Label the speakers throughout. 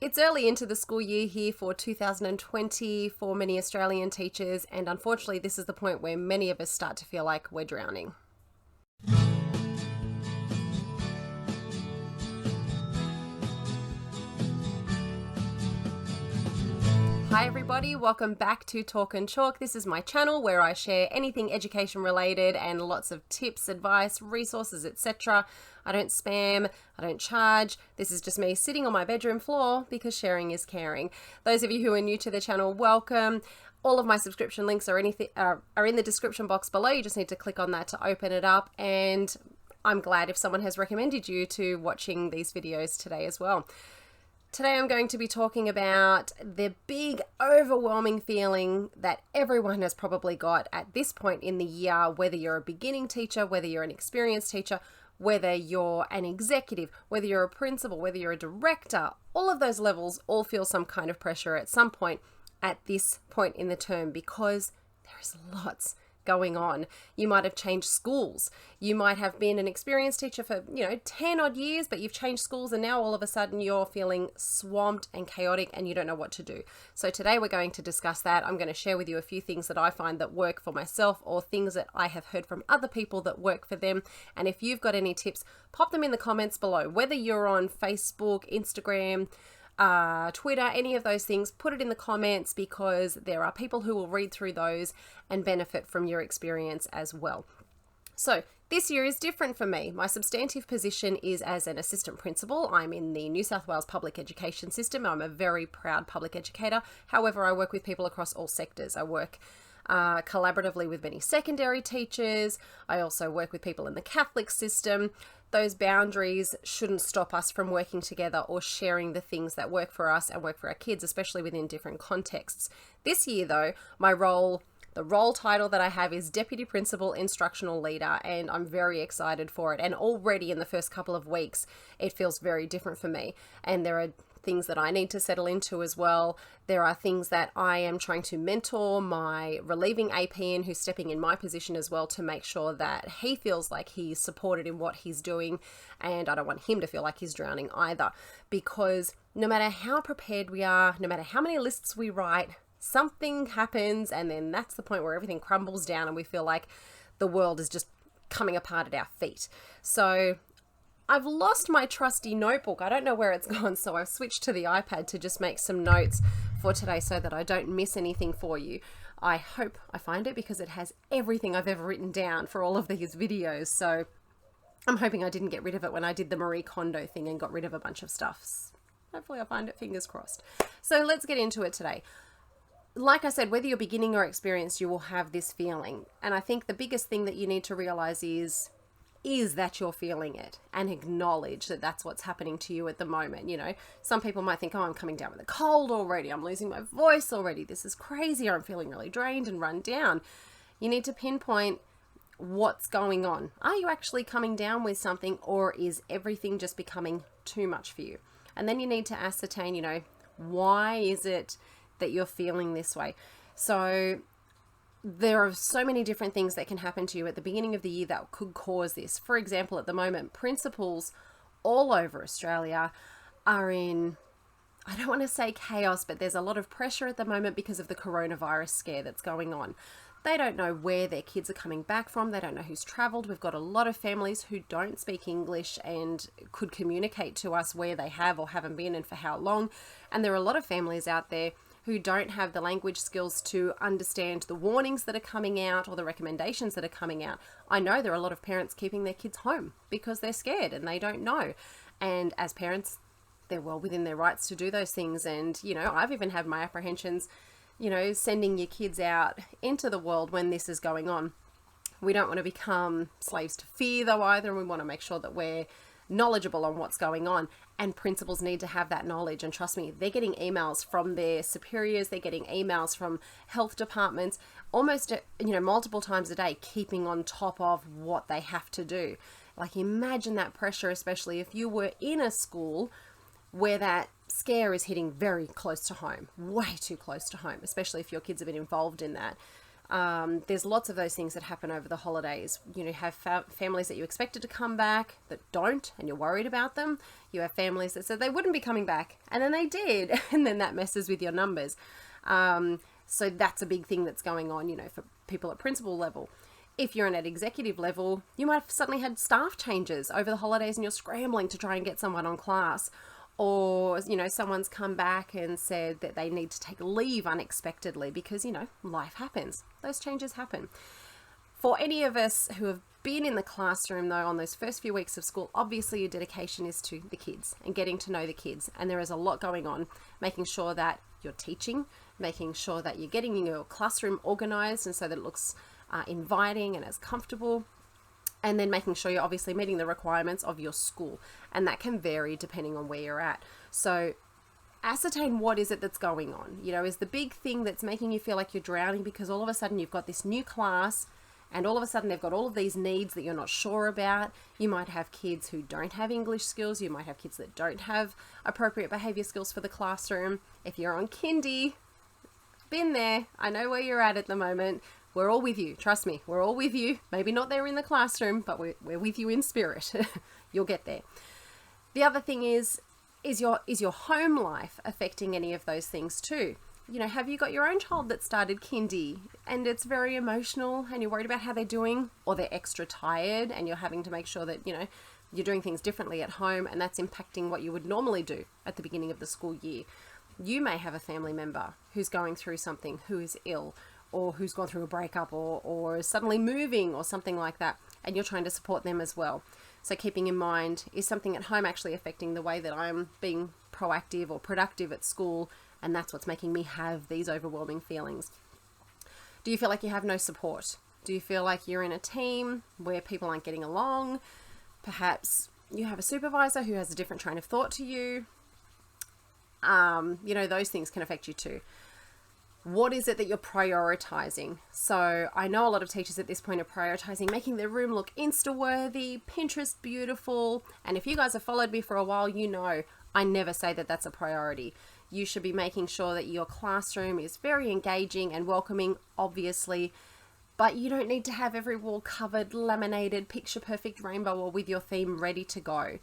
Speaker 1: It's early into the school year here for 2020 for many Australian teachers, and unfortunately, this is the point where many of us start to feel like we're drowning. Hi everybody, welcome back to Talk and Chalk. This is my channel where I share anything education related and lots of tips, advice, resources, etc. I don't spam, I don't charge. This is just me sitting on my bedroom floor because sharing is caring. Those of you who are new to the channel, welcome. All of my subscription links are in the description box below. You just need to click on that to open it up, and I'm glad if someone has recommended you to watching these videos today as well. Today I'm going to be talking about the big overwhelming feeling that everyone has probably got at this point in the year, whether you're a beginning teacher, whether you're an experienced teacher, whether you're an executive, whether you're a principal, whether you're a director. All of those levels all feel some kind of pressure at some point at this point in the term because there is lots going on. You might have changed schools. You might have been an experienced teacher for, 10 odd years, but you've changed schools and now all of a sudden you're feeling swamped and chaotic and you don't know what to do. So today we're going to discuss that. I'm going to share with you a few things that I find that work for myself or things that I have heard from other people that work for them. And if you've got any tips, pop them in the comments below. Whether you're on Facebook, Instagram, Twitter, any of those things, put it in the comments because there are people who will read through those and benefit from your experience as well. So this year is different for me. My substantive position is as an assistant principal. I'm in the New South Wales public education system. I'm a very proud public educator. However, I work with people across all sectors. I work collaboratively with many secondary teachers. I also work with people in the Catholic system. Those boundaries shouldn't stop us from working together or sharing the things that work for us and work for our kids, especially within different contexts. This year, though, the role title that I have is Deputy Principal Instructional Leader, and I'm very excited for it. And already in the first couple of weeks, it feels very different for me. And there are things that I need to settle into as well. There are things that I am trying to mentor my relieving APN who's stepping in my position as well to make sure that he feels like he's supported in what he's doing, and I don't want him to feel like he's drowning either, because no matter how prepared we are, no matter how many lists we write, something happens and then that's the point where everything crumbles down and we feel like the world is just coming apart at our feet. So I've lost my trusty notebook. I don't know where it's gone, so I've switched to the iPad to just make some notes for today so that I don't miss anything for you. I hope I find it because it has everything I've ever written down for all of these videos. So I'm hoping I didn't get rid of it when I did the Marie Kondo thing and got rid of a bunch of stuff. Hopefully I'll find it, fingers crossed. So let's get into it today. Like I said, whether you're beginning or experienced, you will have this feeling. And I think the biggest thing that you need to realize is that you're feeling it and acknowledge that that's what's happening to you at the moment. Some people might think, oh, I'm coming down with a cold already. I'm losing my voice already. This is crazy. Or I'm feeling really drained and run down. You need to pinpoint what's going on. Are you actually coming down with something, or is everything just becoming too much for you? And then you need to ascertain, why is it that you're feeling this way? So there are so many different things that can happen to you at the beginning of the year that could cause this. For example, at the moment, principals all over Australia are in, I don't want to say chaos, but there's a lot of pressure at the moment because of the coronavirus scare that's going on. They don't know where their kids are coming back from. They don't know who's traveled. We've got a lot of families who don't speak English and could communicate to us where they have or haven't been and for how long. And there are a lot of families out there who don't have the language skills to understand the warnings that are coming out or the recommendations that are coming out. I know there are a lot of parents keeping their kids home because they're scared and they don't know. And as parents, they're well within their rights to do those things. And, I've even had my apprehensions, sending your kids out into the world when this is going on. We don't want to become slaves to fear though either. And we want to make sure that we're knowledgeable on what's going on, and principals need to have that knowledge. And trust me, they're getting emails from their superiors, they're getting emails from health departments almost multiple times a day, keeping on top of what they have to do. Like, imagine that pressure, especially if you were in a school where that scare is hitting very close to home, way too close to home, especially if your kids have been involved in that. There's lots of those things that happen over the holidays. You know, have families that you expected to come back that don't, and you're worried about them. You have families that said they wouldn't be coming back, and then they did, and then that messes with your numbers. So that's a big thing that's going on, you know, for people at principal level. If you're at executive level, you might have suddenly had staff changes over the holidays and you're scrambling to try and get someone on class. Or, you know, someone's come back and said that they need to take leave unexpectedly because, you know, life happens. Those changes happen. For any of us who have been in the classroom, though, on those first few weeks of school, obviously your dedication is to the kids and getting to know the kids. And there is a lot going on, making sure that you're teaching, making sure that you're getting your classroom organized and so that it looks inviting and as comfortable. And then making sure you're obviously meeting the requirements of your school. And that can vary depending on where you're at. So ascertain what is it that's going on. You know, is the big thing that's making you feel like you're drowning because all of a sudden you've got this new class and all of a sudden they've got all of these needs that you're not sure about. You might have kids who don't have English skills. You might have kids that don't have appropriate behavior skills for the classroom. If you're on kindy, been there. I know where you're at the moment. We're all with you. Trust me, we're all with you. Maybe not there in the classroom, but we're with you in spirit. You'll get there. The other thing is your home life affecting any of those things too? You know, have you got your own child that started kindy and it's very emotional and you're worried about how they're doing, or they're extra tired and you're having to make sure that, you know, you're doing things differently at home and that's impacting what you would normally do at the beginning of the school year? You may have a family member who's going through something, who is ill, or who's gone through a breakup or is suddenly moving or something like that, and you're trying to support them as well. So keeping in mind, is something at home actually affecting the way that I'm being proactive or productive at school, and that's what's making me have these overwhelming feelings? Do you feel like you have no support? Do you feel like you're in a team where people aren't getting along? Perhaps you have a supervisor who has a different train of thought to you. You know, those things can affect you too. What is it that you're prioritizing? So I know a lot of teachers at this point are prioritizing making their room look Insta-worthy, Pinterest beautiful. And if you guys have followed me for a while, you know I never say that that's a priority. You should be making sure that your classroom is very engaging and welcoming, obviously, but you don't need to have every wall covered, laminated, picture perfect rainbow or with your theme ready to go.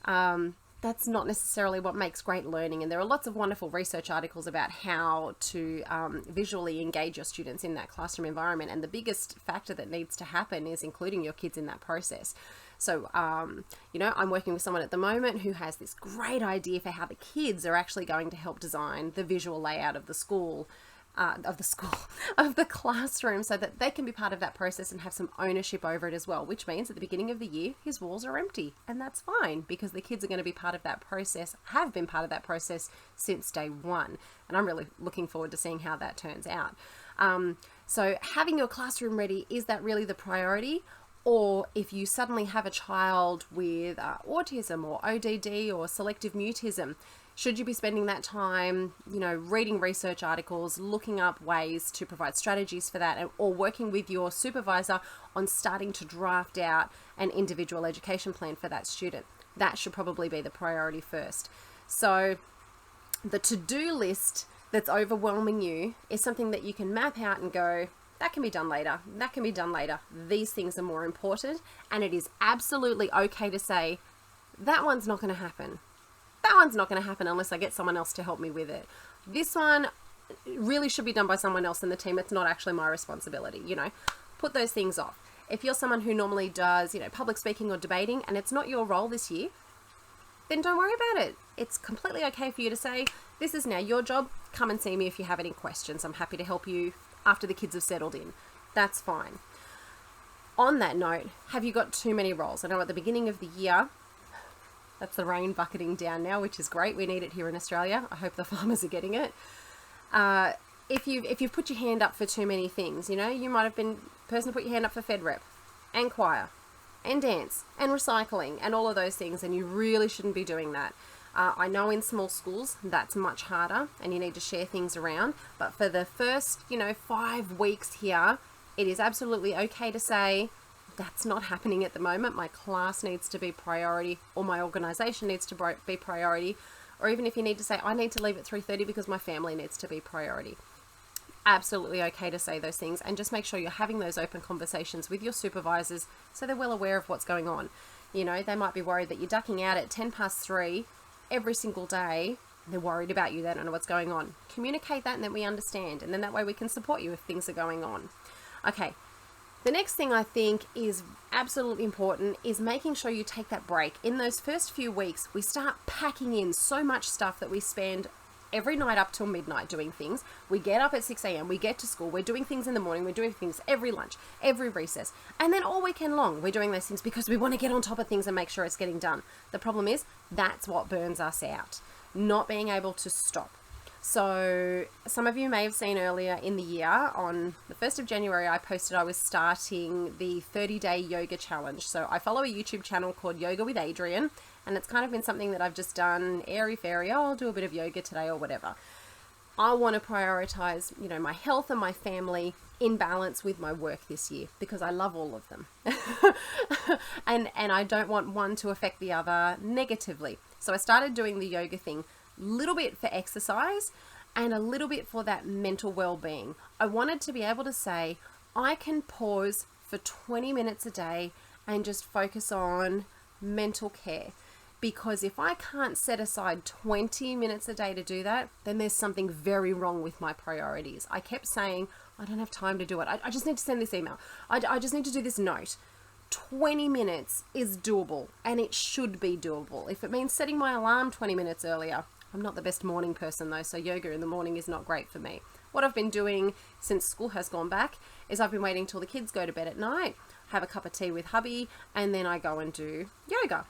Speaker 1: That's not necessarily what makes great learning. And there are lots of wonderful research articles about how to visually engage your students in that classroom environment. And the biggest factor that needs to happen is including your kids in that process. So, you know, I'm working with someone at the moment who has this great idea for how the kids are actually going to help design the visual layout of the school, of the classroom, so that they can be part of that process and have some ownership over it as well, which means at the beginning of the year, his walls are empty, and that's fine because the kids are going to be part of that process, have been part of that process since day one. And I'm really looking forward to seeing how that turns out. So having your classroom ready, is that really the priority? Or if you suddenly have a child with autism or ODD or selective mutism, should you be spending that time, you know, reading research articles, looking up ways to provide strategies for that, or working with your supervisor on starting to draft out an individual education plan for that student? That should probably be the priority first. So the to-do list that's overwhelming you is something that you can map out and go, that can be done later. That can be done later. These things are more important. And it is absolutely okay to say, that one's not going to happen. That one's not going to happen unless I get someone else to help me with it. This one really should be done by someone else in the team. It's not actually my responsibility, you know. Put those things off. If you're someone who normally does, you know, public speaking or debating, and it's not your role this year, then don't worry about it. It's completely okay for you to say, this is now your job. Come and see me if you have any questions. I'm happy to help you after the kids have settled in. That's fine. On that note, have you got too many roles? I know at the beginning of the year, that's the rain bucketing down now, which is great. We need it here in Australia. I hope the farmers are getting it. If you've put your hand up for too many things, you know, you might have been the person to put your hand up for Fed Rep and choir and dance and recycling and all of those things, and you really shouldn't be doing that. I know in small schools that's much harder and you need to share things around, but for the first, you know, 5 weeks here, it is absolutely okay to say, that's not happening at the moment. My class needs to be priority, or my organization needs to be priority. Or even if you need to say, I need to leave at 3:30 because my family needs to be priority. absolutely okay to say those things, and just make sure you're having those open conversations with your supervisors so they're well aware of what's going on. You know, they might be worried that you're ducking out at 3:10 every single day. They're worried about you. They don't know what's going on. Communicate that, and then we understand, and then that way we can support you if things are going on. Okay. The next thing I think is absolutely important is making sure you take that break. In those first few weeks, we start packing in so much stuff that we spend every night up till midnight doing things. We get up at 6 a.m. We get to school. We're doing things in the morning. We're doing things every lunch, every recess. And then all weekend long, we're doing those things because we want to get on top of things and make sure it's getting done. The problem is that's what burns us out, not being able to stop. So some of you may have seen earlier in the year, on the 1st of January, I posted I was starting the 30-day yoga challenge. So I follow a YouTube channel called Yoga with Adriene, and it's kind of been something that I've just done airy-fairy. Oh, I'll do a bit of yoga today or whatever. I want to prioritize, you know, my health and my family in balance with my work this year, because I love all of them. and I don't want one to affect the other negatively. So I started doing the yoga thing, little bit for exercise and a little bit for that mental well-being. I wanted to be able to say, I can pause for 20 minutes a day and just focus on mental care. Because if I can't set aside 20 minutes a day to do that, then there's something very wrong with my priorities. I kept saying, I don't have time to do it. I just need to send this email. I just need to do this note. 20 minutes is doable, and it should be doable. If it means setting my alarm 20 minutes earlier, I'm not the best morning person though, so yoga in the morning is not great for me. What I've been doing since school has gone back is I've been waiting till the kids go to bed at night, have a cup of tea with hubby, and then I go and do yoga.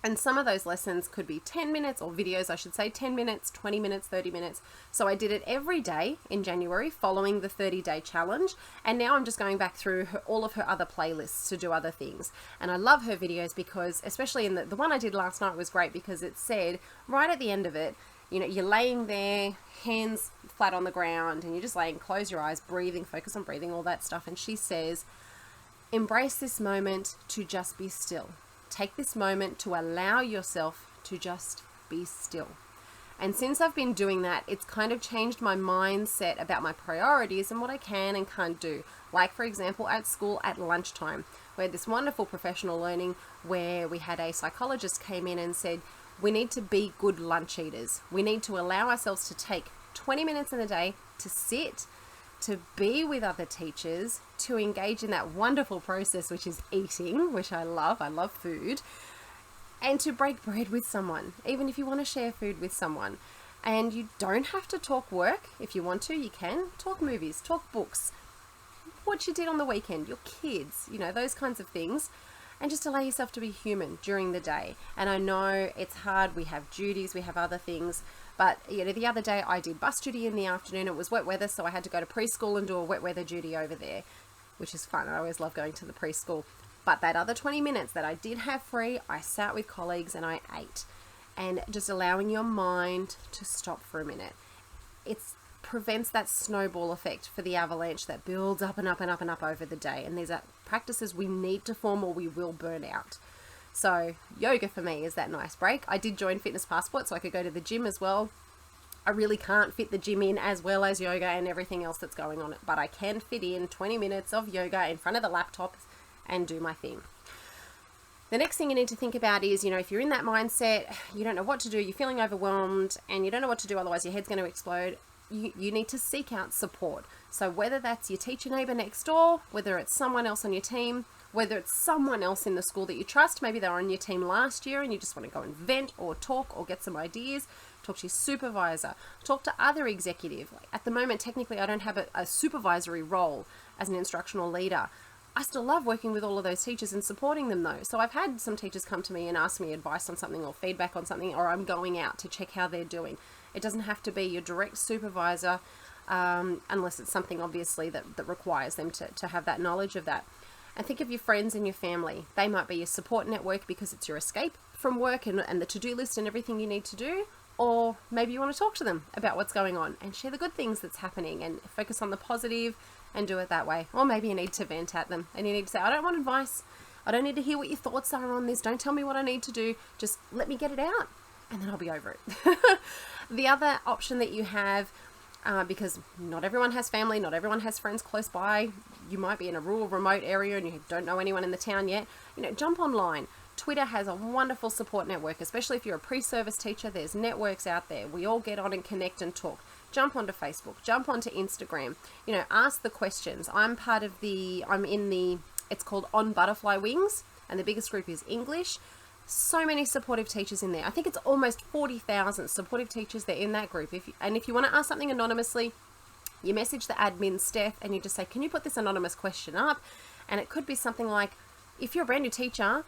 Speaker 1: And some of those lessons could be 10 minutes, or videos, I should say, 10 minutes, 20 minutes, 30 minutes. So I did it every day in January following the 30-day challenge. And now I'm just going back through all of her other playlists to do other things. And I love her videos because, especially in the one I did last night was great because it said right at the end of it, you know, you're laying there, hands flat on the ground, and you're just laying, close your eyes, breathing, focus on breathing, all that stuff. And she says, embrace this moment to just be still. Take this moment to allow yourself to just be still. And since I've been doing that, it's kind of changed my mindset about my priorities and what I can and can't do. Like, for example, at school at lunchtime, we had this wonderful professional learning where we had a psychologist came in and said, we need to be good lunch eaters. We need to allow ourselves to take 20 minutes in the day to sit, to be with other teachers, to engage in that wonderful process, which is eating, which I love food, and to break bread with someone, even if you want to share food with someone. And you don't have to talk work. If you want to, you can talk movies, talk books, what you did on the weekend, your kids, you know, those kinds of things. And just allow yourself to be human during the day. And I know it's hard. We have duties, we have other things. But, you know, the other day I did bus duty in the afternoon. It was wet weather, so I had to go to preschool and do a wet weather duty over there, which is fun. I always love going to the preschool. But that other 20 minutes that I did have free, I sat with colleagues and I ate. And just allowing your mind to stop for a minute. It prevents that snowball effect for the avalanche that builds up and up and up and up over the day. And these are practices we need to form or we will burn out. So yoga for me is that nice break. I did join Fitness Passport so I could go to the gym as well. I really can't fit the gym in as well as yoga and everything else that's going on, but I can fit in 20 minutes of yoga in front of the laptop and do my thing. The next thing you need to think about is, you know, if you're in that mindset, you don't know what to do, you're feeling overwhelmed and you don't know what to do, otherwise your head's going to explode, you need to seek out support. So whether that's your teacher neighbor next door, whether it's someone else on your team, whether it's someone else in the school that you trust, maybe they were on your team last year and you just want to go and vent or talk or get some ideas, talk to your supervisor, talk to other executive. Like at the moment, technically, I don't have a supervisory role as an instructional leader. I still love working with all of those teachers and supporting them though. So I've had some teachers come to me and ask me advice on something or feedback on something, or I'm going out to check how they're doing. It doesn't have to be your direct supervisor unless it's something obviously that requires them to have that knowledge of that. And think of your friends and your family. They might be your support network because it's your escape from work and the to-do list and everything you need to do. Or maybe you want to talk to them about what's going on and share the good things that's happening and focus on the positive and do it that way. Or maybe you need to vent at them and you need to say, I don't want advice. I don't need to hear what your thoughts are on this. Don't tell me what I need to do. Just let me get it out and then I'll be over it. The other option that you have because not everyone has family, not everyone has friends close by. You might be in a rural, remote area and you don't know anyone in the town yet. Jump online. Twitter has a wonderful support network, especially if you're a pre-service teacher. There's networks out there. We all get on and connect and talk. Jump onto Facebook, jump onto Instagram, ask the questions. I'm in the, it's called On Butterfly Wings, and the biggest group is English. So many supportive teachers in there. I think it's almost 40,000 supportive teachers that are in that group. If you want to ask something anonymously, you message the admin, Steph, and you just say, can you put this anonymous question up? And it could be something like, if you're a brand new teacher,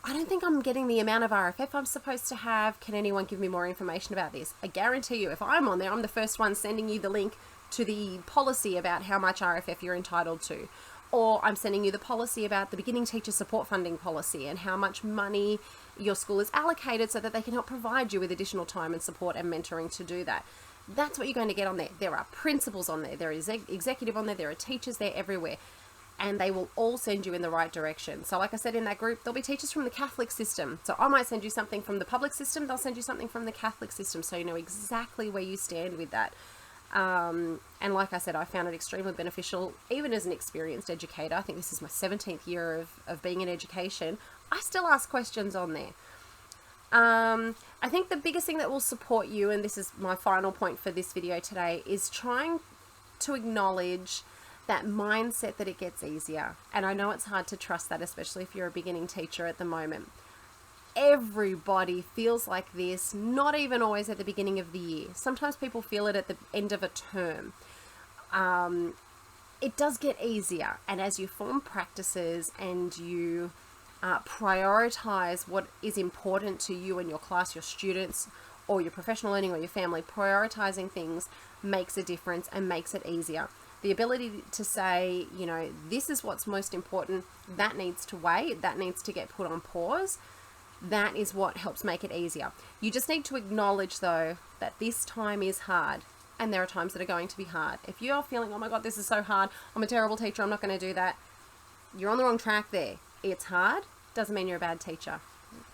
Speaker 1: I don't think I'm getting the amount of RFF I'm supposed to have. Can anyone give me more information about this? I guarantee you, if I'm on there, I'm the first one sending you the link to the policy about how much RFF you're entitled to. Or I'm sending you the policy about the beginning teacher support funding policy and how much money your school is allocated so that they can help provide you with additional time and support and mentoring to do that. That's what you're going to get on there. There are principals on there. There is executive on there. There are teachers there everywhere. And they will all send you in the right direction. So like I said, in that group, there'll be teachers from the Catholic system. So I might send you something from the public system. They'll send you something from the Catholic system. So you know exactly where you stand with that. And like I said, I found it extremely beneficial, even as an experienced educator. I think this is my 17th year of being in education. I still ask questions on there. I think the biggest thing that will support you, and this is my final point for this video today, is trying to acknowledge that mindset that it gets easier. And I know it's hard to trust that, especially if you're a beginning teacher at the moment. Everybody feels like this, not even always at the beginning of the year. Sometimes people feel it at the end of a term. It does get easier. And as you form practices and you prioritize what is important to you and your class, your students, or your professional learning or your family, prioritizing things makes a difference and makes it easier. The ability to say, this is what's most important, that needs to wait, that needs to get put on pause, that is what helps make it easier. You just need to acknowledge, though, that this time is hard, and there are times that are going to be hard. If you're feeling, oh my God, this is so hard, I'm a terrible teacher, I'm not going to do that, you're on the wrong track there. It's hard, doesn't mean you're a bad teacher.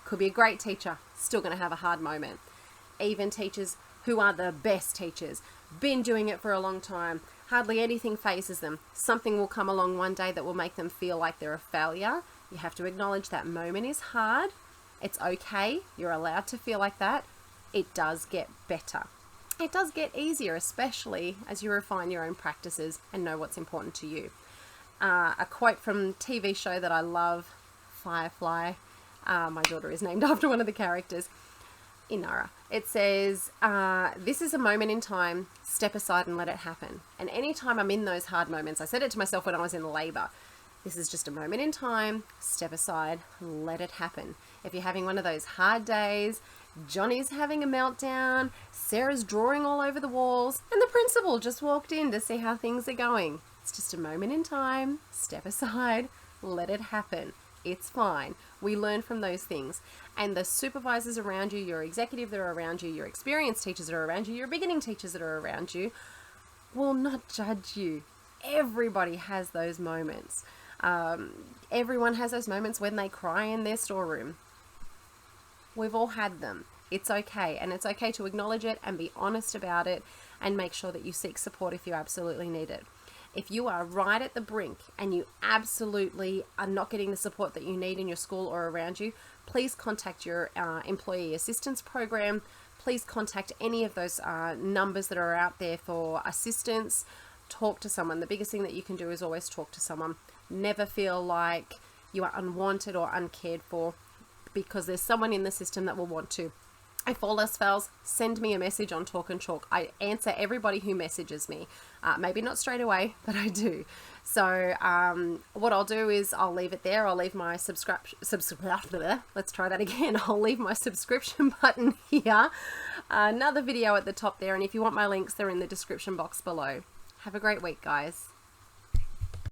Speaker 1: Could be a great teacher, still going to have a hard moment. Even teachers who are the best teachers, been doing it for a long time, hardly anything phases them. Something will come along one day that will make them feel like they're a failure. You have to acknowledge that moment is hard. It's okay. You're allowed to feel like that. It does get better. It does get easier, especially as you refine your own practices and know what's important to you. A quote from a TV show that I love, Firefly. My daughter is named after one of the characters. Inara. It says, this is a moment in time, step aside and let it happen. And anytime I'm in those hard moments, I said it to myself when I was in labor, this is just a moment in time, step aside, let it happen. If you're having one of those hard days, Johnny's having a meltdown, Sarah's drawing all over the walls, and the principal just walked in to see how things are going. It's just a moment in time, step aside, let it happen. It's fine. We learn from those things. And the supervisors around you, your executive that are around you, your experienced teachers that are around you, your beginning teachers that are around you, will not judge you. Everybody has those moments. Everyone has those moments when they cry in their storeroom. We've all had them. It's okay. And it's okay to acknowledge it and be honest about it and make sure that you seek support if you absolutely need it. If you are right at the brink and you absolutely are not getting the support that you need in your school or around you, please contact your employee assistance program. Please contact any of those numbers that are out there for assistance. Talk to someone. The biggest thing that you can do is always talk to someone. Never feel like you are unwanted or uncared for, because there's someone in the system that will want to. If all else fails, send me a message on Talk and Chalk. I answer everybody who messages me. Maybe not straight away, but I do. So what I'll do is I'll leave it there. I'll leave my let's try that again. I'll leave my subscription button here. Another video at the top there. And if you want my links, they're in the description box below. Have a great week, guys.